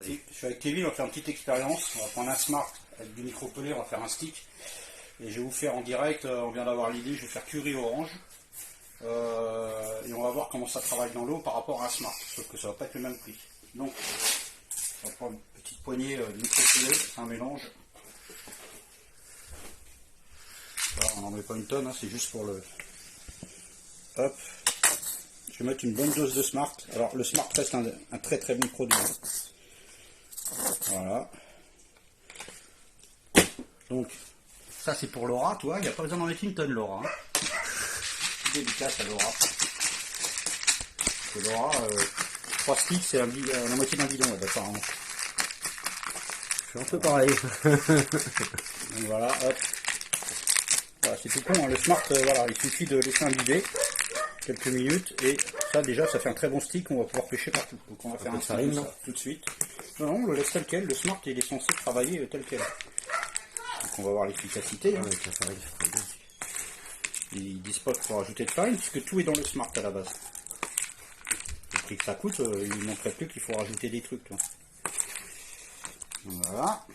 Je suis avec Kevin, on va faire une petite expérience. On va prendre un Smart avec du micro-pelé, on va faire un stick. Et je vais vous faire en direct, on vient d'avoir l'idée, je vais faire curry orange. Et on va voir comment ça travaille dans l'eau par rapport à un Smart. Sauf que ça va pas être le même prix. Donc, on va prendre une petite poignée de micro-pelé, c'est un mélange. Voilà, on n'en met pas une tonne, hein, c'est juste pour le... Hop. Je vais mettre une bonne dose de Smart. Alors le Smart reste un très très bon produit. Voilà. Donc, ça c'est pour Laura, toi, il n'y a pas besoin d'en mettre une tonne, Laura. Hein. C'est délicat, à Laura. Et Laura, 3 sticks, c'est la moitié d'un bidon, apparemment. Je suis un peu pareil. Donc voilà, hop. Voilà, c'est tout con, hein. Le Smart, voilà, il suffit de laisser imbiber quelques minutes, et ça déjà, ça fait un très bon stick, on va pouvoir pêcher partout. Donc on va faire un stick comme ça, tout de suite. Non, on le laisse tel quel, le Smart, il est censé travailler tel quel. Donc on va voir l'efficacité. Hein. Avec la farine, je ferai bien. Ils disent pas qu'il faut rajouter de farine, puisque tout est dans le Smart à la base. Le prix que ça coûte, il ne montrait plus qu'il faut rajouter des trucs. Toi. Voilà.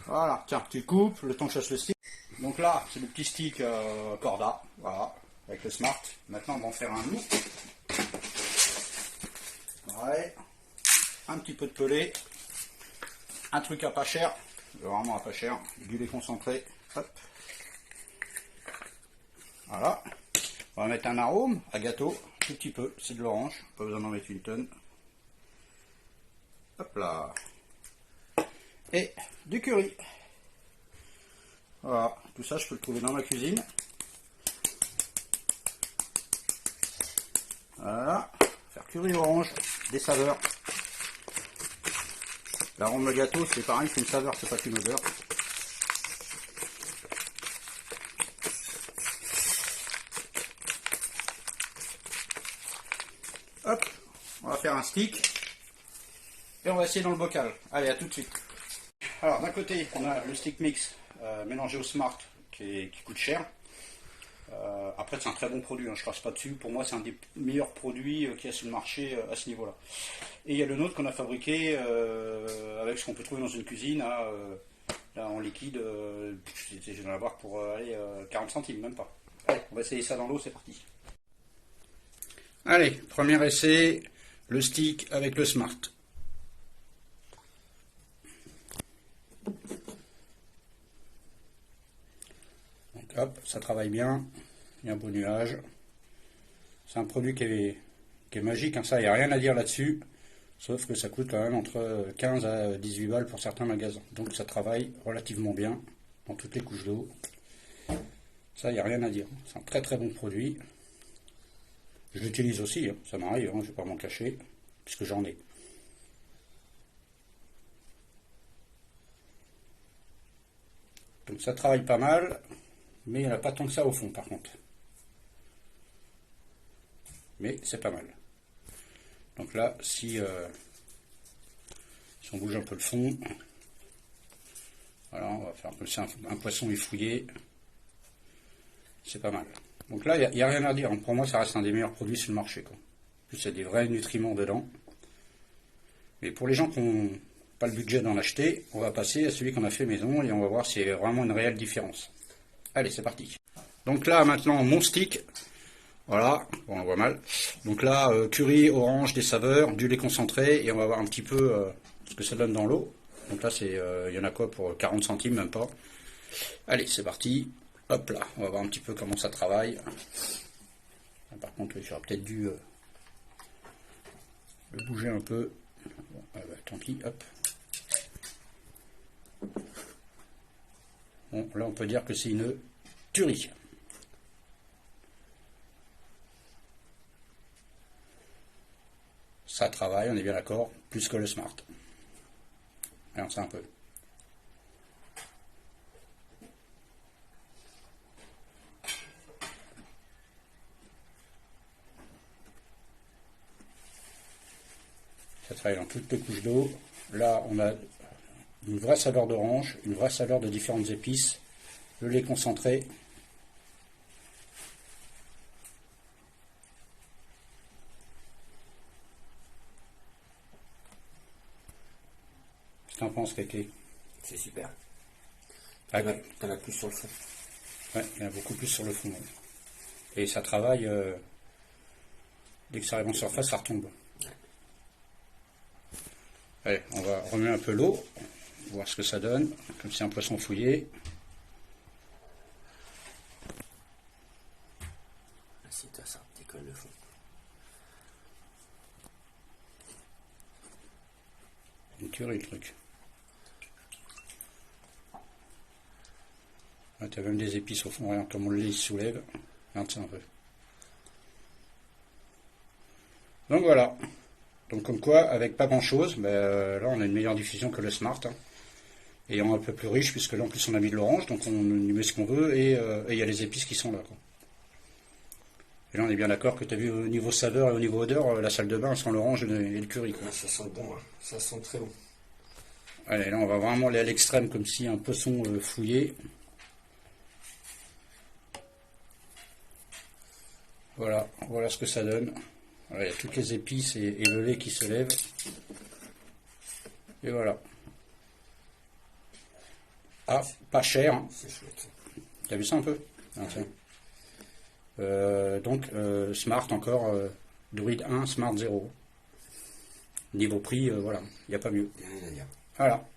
Voilà, tiens, tu coupes, le temps que je fasse le stick. Donc là, c'est le petit stick Corda, voilà, avec le Smart. Maintenant, on va en faire un mou. Ouais. Un petit peu de pelé. Un truc à pas cher, vraiment à pas cher, du lait concentré. Hop. Voilà. On va mettre un arôme à gâteau, tout petit peu, c'est de l'orange, pas besoin d'en mettre une tonne. Hop là. Et du curry. Voilà, tout ça je peux le trouver dans ma cuisine. Voilà, faire curry orange, des saveurs. L'arôme de gâteau c'est pareil, c'est une saveur, c'est pas qu'une odeur. Hop, on va faire un stick. Et on va essayer dans le bocal. Allez, à tout de suite. Alors d'un côté, on a le stick mix mélangé au Smart qui coûte cher. Après c'est un très bon produit, hein, je ne crache pas dessus. Pour moi c'est un des meilleurs produits qu'il y a sur le marché à ce niveau-là. Et il y a le nôtre qu'on a fabriqué avec ce qu'on peut trouver dans une cuisine là, en liquide. Je vais en avoir pour 40 centimes, même pas. Allez, on va essayer ça dans l'eau, c'est parti. Allez, premier essai, le stick avec le Smart. Hop, ça travaille bien, il y a un beau nuage. C'est un produit qui est magique, hein, ça, il n'y a rien à dire là-dessus, sauf que ça coûte quand même entre 15 à 18 balles pour certains magasins. Donc ça travaille relativement bien dans toutes les couches d'eau. Ça, il n'y a rien à dire. C'est un très très bon produit. Je l'utilise aussi, hein, ça m'arrive, hein, je ne vais pas m'en cacher, puisque j'en ai. Donc ça travaille pas mal. Mais il n'y en a pas tant que ça au fond par contre. Mais c'est pas mal. Donc là, si on bouge un peu le fond, voilà, on va faire comme ça un poisson effouillé. C'est pas mal. Donc là, il n'y a rien à dire. Pour moi, ça reste un des meilleurs produits sur le marché. Quoi. En plus, il y a des vrais nutriments dedans. Mais pour les gens qui n'ont pas le budget d'en acheter, on va passer à celui qu'on a fait maison et on va voir s'il y a vraiment une réelle différence. Allez, c'est parti. Donc là, maintenant, mon stick. Voilà, bon, on voit mal. Donc là, curry, orange, des saveurs, du lait concentré. Et on va voir un petit peu ce que ça donne dans l'eau. Donc là, il y en a quoi pour 40 centimes, même pas. Allez, c'est parti. Hop là, on va voir un petit peu comment ça travaille. Par contre, j'aurais peut-être dû le bouger un peu. Bon, tant pis, hop. Bon, là, on peut dire que c'est une tuerie. Ça travaille, on est bien d'accord, plus que le Smart. Alors, c'est un peu. Ça travaille dans toutes les couches d'eau. Là, on a une vraie saveur d'orange, une vraie saveur de différentes épices, le lait concentré. T'en penses, Kéké? C'est super. Ah, T'en as plus sur le fond. ouais, il y en a beaucoup plus sur le fond. Ouais. Et ça travaille, dès que ça arrive en surface, ça retombe. Allez, on va remuer un peu l'eau, voir ce que ça donne, comme si un poisson fouillé. Si t'as ça, décolle le fond. Une tuerie, le truc. Ah, t'as même des épices au fond, regarde comme on les soulève. Regarde ça un peu. Donc voilà. Donc comme quoi, avec pas grand chose, là on a une meilleure diffusion que le Smart. Hein. Et un peu plus riche, puisque là en plus on a mis de l'orange, donc on y met ce qu'on veut, et il y a les épices qui sont là. Quoi. Et là on est bien d'accord que tu as vu au niveau saveur et au niveau odeur, la salle de bain sent l'orange et le curry. Quoi. Ouais, ça sent bon, hein. Ça sent très bon. Allez, là on va vraiment aller à l'extrême, comme si un poisson fouillé. Voilà, voilà ce que ça donne. Voilà, il y a toutes les épices et le lait qui se lève. Et voilà. Ah, pas cher. Hein. C'est chouette. T'as vu ça un peu? Ah, donc, Smart encore, Druid 1, Smart 0. Niveau prix, voilà, il n'y a pas mieux. Il y a rien à dire. Voilà.